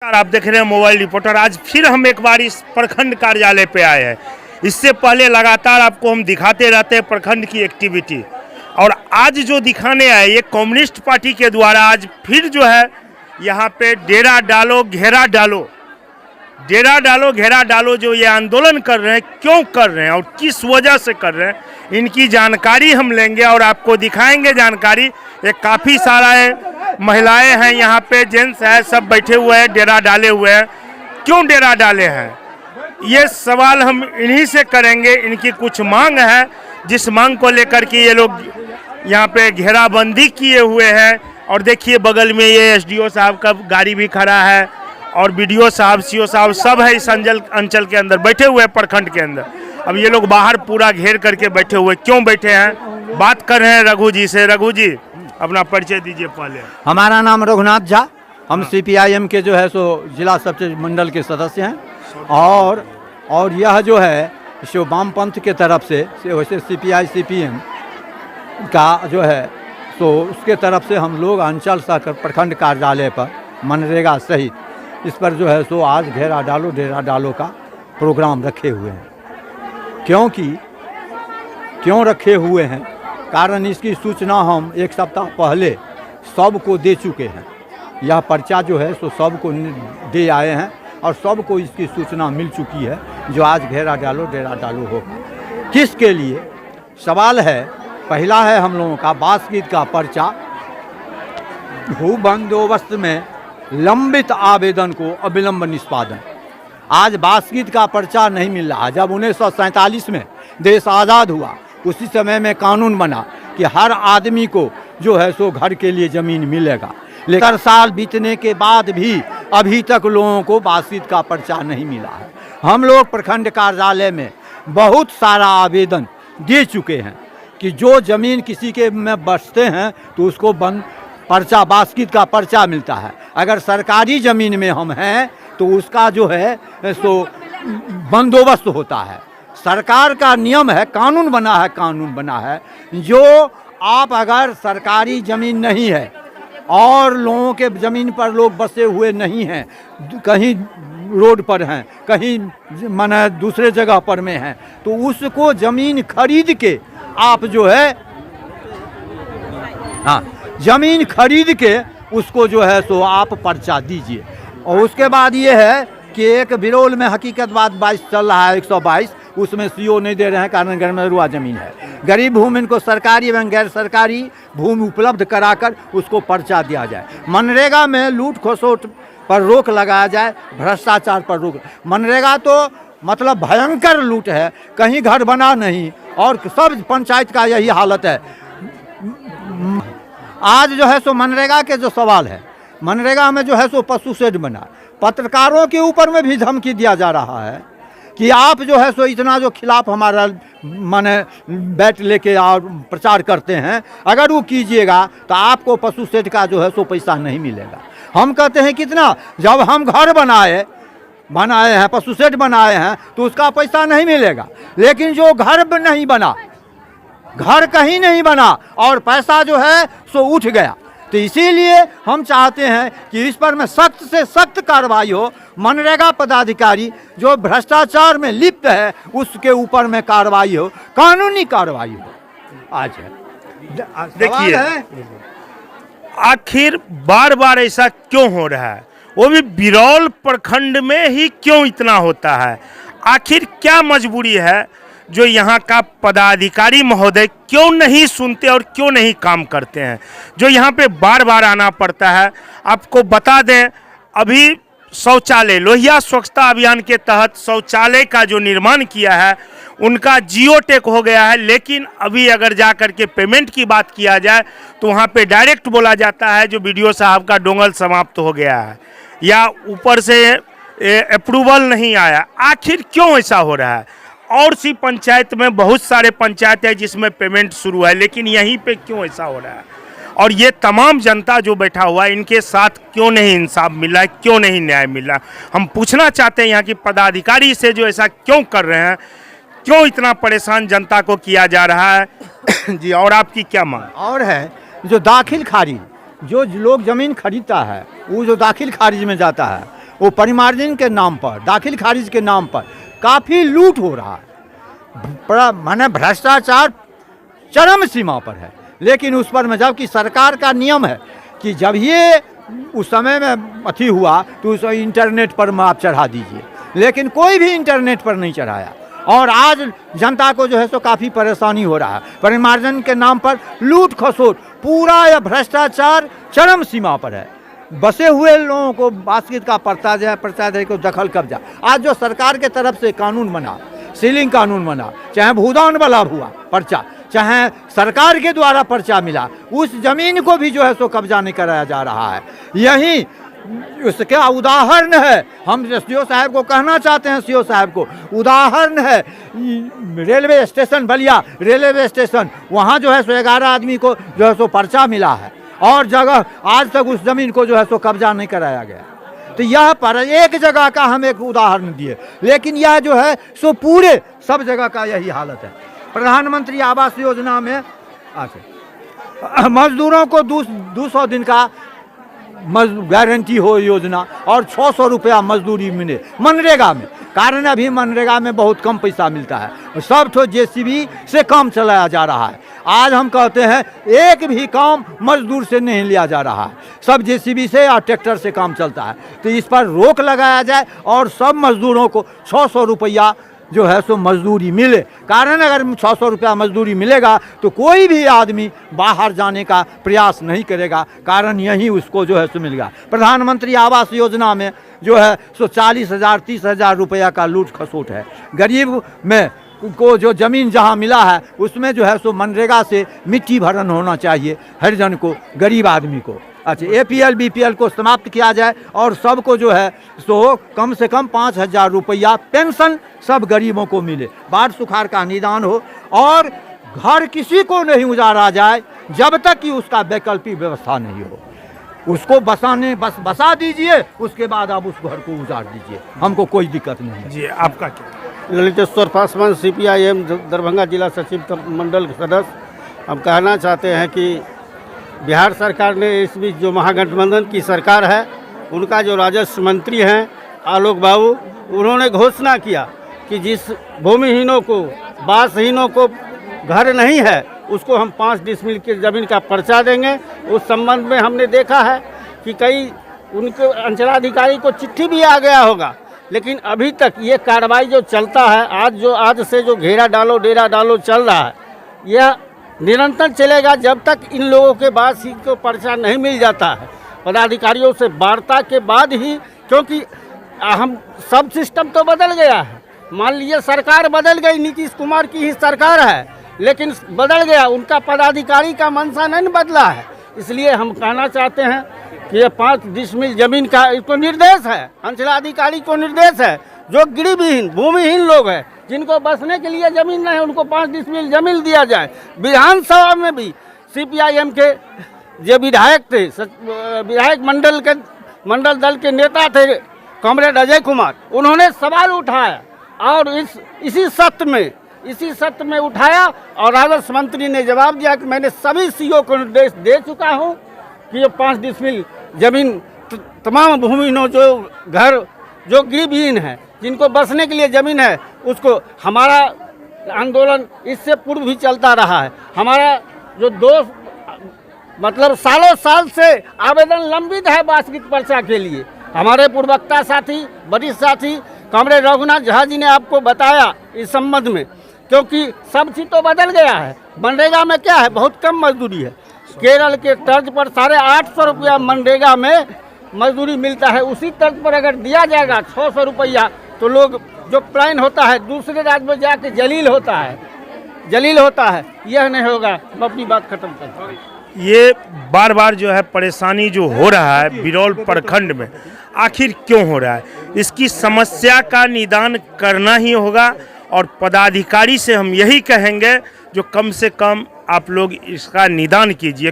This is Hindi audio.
आप देख रहे हैं मोबाइल रिपोर्टर। आज फिर हम एक बार इस प्रखंड कार्यालय पे आए हैं। इससे पहले लगातार आपको हम दिखाते रहते हैं प्रखंड की एक्टिविटी, और आज जो दिखाने आए ये कम्युनिस्ट पार्टी के द्वारा आज फिर जो है यहाँ पे डेरा डालो घेरा डालो, डेरा डालो घेरा डालो जो ये आंदोलन कर रहे हैं, क्यों कर रहे हैं और किस वजह से कर रहे हैं, इनकी जानकारी हम लेंगे और आपको दिखाएंगे जानकारी। ये काफ़ी सारा महिलाएं हैं यहाँ पे, जेंट्स है, सब बैठे हुए हैं, डेरा डाले हुए हैं। क्यों डेरा डाले हैं ये सवाल हम इन्हीं से करेंगे। इनकी कुछ मांग है जिस मांग को लेकर के ये लोग यहाँ पे घेराबंदी किए हुए हैं। और देखिए बगल में ये एसडीओ साहब का गाड़ी भी खड़ा है और बीडीओ साहब, सीओ साहब सब है इस अंचल के अंदर बैठे हुए हैं, प्रखंड के अंदर। अब ये लोग बाहर पूरा घेर करके बैठे हुए, क्यों बैठे हैं बात कर रहे हैं रघु जी से। रघु जी अपना परिचय दीजिए पहले। हमारा नाम रघुनाथ झा, हम सीपीआईएम के जो है सो जिला सबसे मंडल के सदस्य हैं। और यह जो है सो वामपंथ के तरफ से वैसे सीपीआई सीपीएम का जो है तो उसके तरफ से हम लोग अंचल सह प्रखंड कार्यालय पर मनरेगा सहित इस पर जो है सो आज घेरा डालो डेरा डालो का प्रोग्राम रखे हुए हैं। क्यों रखे हुए हैं, कारण इसकी सूचना हम एक सप्ताह पहले सबको दे चुके हैं। यह पर्चा जो है सो सबको दे आए हैं और सबको इसकी सूचना मिल चुकी है जो आज घेरा डालो डेरा डालो हो। किसके लिए सवाल है, पहला है हम लोगों का बासगीत का पर्चा भू बंदोबस्त में लंबित आवेदन को अविलंब निष्पादन। आज बासगीत का पर्चा नहीं मिल रहा। जब 1947 में देश आज़ाद हुआ उसी समय में कानून बना कि हर आदमी को जो है सो घर के लिए ज़मीन मिलेगा, लेकिन 70 साल बीतने के बाद भी अभी तक लोगों को बासगीत का पर्चा नहीं मिला है। हम लोग प्रखंड कार्यालय में बहुत सारा आवेदन दे चुके हैं कि जो ज़मीन किसी के में बसते हैं तो उसको पर्चा बासगीत का पर्चा मिलता है। अगर सरकारी ज़मीन में हम हैं तो उसका जो है सो बंदोबस्त होता है। सरकार का नियम है, कानून बना है जो आप अगर सरकारी ज़मीन नहीं है और लोगों के ज़मीन पर लोग बसे हुए नहीं हैं, कहीं रोड पर हैं, कहीं माने दूसरे जगह पर में हैं, तो उसको ज़मीन खरीद के आप जो है ज़मीन खरीद के उसको जो है सो आप पर्चा दीजिए। और उसके बाद ये है कि एक बिरौल में हकीकत बात चल रहा है 122, उसमें सीओ नहीं दे रहे हैं कारण गरमरुआ ज़मीन है। गरीब भूमि इनको सरकारी एवं गैर सरकारी भूमि उपलब्ध कराकर उसको पर्चा दिया जाए। मनरेगा में लूट खसोट पर रोक लगाया जाए, भ्रष्टाचार पर रोक। मनरेगा तो मतलब भयंकर लूट है, कहीं घर बना नहीं और सब पंचायत का यही हालत है। आज जो है सो मनरेगा के जो सवाल है, मनरेगा में जो है सो पशु शेड बना, पत्रकारों के ऊपर में भी धमकी दिया जा रहा है कि आप जो है सो इतना जो खिलाफ हमारा माने बैट लेके और प्रचार करते हैं, अगर वो कीजिएगा तो आपको पशु शेड का जो है सो पैसा नहीं मिलेगा। हम कहते हैं कितना, जब हम घर बनाए हैं, पशु शेड बनाए हैं तो उसका पैसा नहीं मिलेगा, लेकिन जो घर नहीं बना, घर कहीं नहीं बना और पैसा जो है सो उठ गया, तो इसीलिए हम चाहते हैं कि इस पर में सख्त से सख्त कार्रवाई हो। मनरेगा पदाधिकारी जो भ्रष्टाचार में लिप्त है उसके ऊपर में कार्रवाई हो, कानूनी कार्रवाई हो। आज है देखिए आखिर बार बार ऐसा क्यों हो रहा है, वो भी बिरौल प्रखंड में ही क्यों इतना होता है, आखिर क्या मजबूरी है जो यहाँ का पदाधिकारी महोदय क्यों नहीं सुनते और क्यों नहीं काम करते हैं, जो यहाँ पे बार बार आना पड़ता है। आपको बता दें अभी शौचालय लोहिया स्वच्छता अभियान के तहत शौचालय का जो निर्माण किया है उनका जियो टेक हो गया है, लेकिन अभी अगर जा कर के पेमेंट की बात किया जाए तो वहाँ पे डायरेक्ट बोला जाता है जो बीडीओ साहब का डोंगल समाप्त हो गया है या ऊपर से अप्रूवल नहीं आया। आखिर क्यों ऐसा हो रहा है? और सी पंचायत में बहुत सारे पंचायत है जिसमें पेमेंट शुरू है, लेकिन यहीं पे क्यों ऐसा हो रहा है? और ये तमाम जनता जो बैठा हुआ है इनके साथ क्यों नहीं इंसाफ मिला है, क्यों नहीं न्याय मिला? हम पूछना चाहते हैं यहाँ की पदाधिकारी से जो ऐसा क्यों कर रहे हैं, क्यों इतना परेशान जनता को किया जा रहा है। जी और आपकी क्या मांग? और है जो दाखिल खारिज, जो लोग ज़मीन खरीदता है वो जो दाखिल खारिज में जाता है वो परिमार्जन के नाम पर, दाखिल खारिज के नाम पर काफ़ी लूट हो रहा है। माने भ्रष्टाचार चरम सीमा पर है। लेकिन उस पर में जबकि सरकार का नियम है कि जब ये उस समय में अथी हुआ तो उस इंटरनेट पर में आप चढ़ा दीजिए, लेकिन कोई भी इंटरनेट पर नहीं चढ़ाया। और आज जनता को जो है सो काफ़ी परेशानी हो रहा है। परिमार्जन के नाम पर लूट खसोट, पूरा यह भ्रष्टाचार चरम सीमा पर है। बसे हुए लोगों को बास्केट का पर्चा दे को दखल कब्जा। आज जो सरकार के तरफ से कानून बना, सीलिंग कानून बना, चाहे भूदान वाला हुआ पर्चा, चाहे सरकार के द्वारा पर्चा मिला, उस जमीन को भी जो है सो कब्जा नहीं कराया जा रहा है। यही उसका उदाहरण है। हम सीओ साहब को कहना चाहते हैं, सीओ साहब को उदाहरण है railway station Ballia, railway station, वहाँ जो है सो 11 आदमी को जो है सो पर्चा मिला है और जगह आज तक उस ज़मीन को जो है सो कब्जा नहीं कराया गया। तो यह पर एक जगह का हम एक उदाहरण दिए, लेकिन यह जो है सो पूरे सब जगह का यही हालत है। प्रधानमंत्री आवास योजना में मजदूरों को 200 दिन का गारंटी हो योजना और 600 रुपया मजदूरी मिले मनरेगा में। कारण अभी मनरेगा में बहुत कम पैसा मिलता है, सब तो जेसीबी से काम चलाया जा रहा है। आज हम कहते हैं एक भी काम मजदूर से नहीं लिया जा रहा है, सब जेसीबी से और ट्रैक्टर से काम चलता है। तो इस पर रोक लगाया जाए और सब मजदूरों को 600 रुपया जो है सो मजदूरी मिले। कारण अगर 600 रुपया मजदूरी मिलेगा तो कोई भी आदमी बाहर जाने का प्रयास नहीं करेगा, कारण यही उसको जो है सो मिलेगा। प्रधानमंत्री आवास योजना में जो है सो 40,000 30,000 रुपया का लूट खसोट है। गरीब में को जो ज़मीन जहाँ मिला है उसमें जो है सो मनरेगा से मिट्टी भरण होना चाहिए हर जन को, गरीब आदमी को। अच्छा, APL BPL को समाप्त किया जाए और सबको जो है सो कम से कम 5,000 रुपया पेंशन सब गरीबों को मिले। बाढ़ सुखाड़ का निदान हो और घर किसी को नहीं उजाड़ा जाए जब तक कि उसका वैकल्पिक व्यवस्था नहीं हो। उसको बसा दीजिए, उसके बाद आप उस घर को उजाड़ दीजिए, हमको कोई दिक्कत नहीं है। जी, आपका क्या? ललितेश्वर पासवान, CPIM दरभंगा जिला सचिव मंडल सदस्य। हम कहना चाहते हैं कि बिहार सरकार ने इस बीच जो महागठबंधन की सरकार है, उनका जो राजस्व मंत्री हैं आलोक बाबू, उन्होंने घोषणा किया कि जिस भूमिहीनों को, बासहीनों को घर नहीं है उसको हम 5 डिसमिल की ज़मीन का पर्चा देंगे। उस संबंध में हमने देखा है कि कई उनके अंचलाधिकारी को चिट्ठी भी आ गया होगा, लेकिन अभी तक ये कार्रवाई जो चलता है, आज से जो घेरा डालो डेरा डालो चल रहा है, यह निरंतर चलेगा जब तक इन लोगों के बाद ही को पर्चा नहीं मिल जाता है। पदाधिकारियों से वार्ता के बाद ही, क्योंकि हम सब सिस्टम तो बदल गया है। मान लीजिए सरकार बदल गई, नीतीश कुमार की ही सरकार है, लेकिन बदल गया, उनका पदाधिकारी का मंशा नहीं बदला है। इसलिए हम कहना चाहते हैं कि ये 5 डिसमिल जमीन का इसको निर्देश है, अंचलाधिकारी को निर्देश है, जो गरीबहीन भूमिहीन लोग हैं जिनको बसने के लिए ज़मीन नहीं है, उनको 5 डिसमिल जमीन दिया जाए। विधानसभा में भी CPIM के जो विधायक थे, विधायक मंडल दल के नेता थे कॉमरेड अजय कुमार, उन्होंने सवाल उठाया और इसी सत्र में उठाया और राजस्व मंत्री ने जवाब दिया कि मैंने सभी CO को निर्देश दे चुका हूं कि ये 5 डिसमिल जमीन तमाम भूमिहीनों जो गरीबहीन है, जिनको बसने के लिए ज़मीन है, उसको हमारा आंदोलन इससे पूर्व भी चलता रहा है। हमारा जो मतलब सालों साल से आवेदन लंबित है बास्केट पर्चा के लिए। हमारे पूर्वक्ता साथी, वरिष्ठ साथी कॉमरेड रघुनाथ झा जी ने आपको बताया इस संबंध में, क्योंकि सब चीज़ तो बदल गया है। मनरेगा में क्या है, बहुत कम मजदूरी है। केरल के तर्ज पर 850 रुपया मनरेगा में मजदूरी मिलता है। उसी तर्ज पर अगर दिया जाएगा 600 रुपया, तो लोग जो प्लान होता है दूसरे राज्य में जाके जलील होता है। यह नहीं होगा। मैं अपनी बात खत्म करता हूँ। ये बार बार जो है परेशानी जो हो रहा है बिरौल प्रखंड में, आखिर क्यों हो रहा है? इसकी समस्या का निदान करना ही होगा और पदाधिकारी से हम यही कहेंगे जो कम से कम आप लोग इसका निदान कीजिए।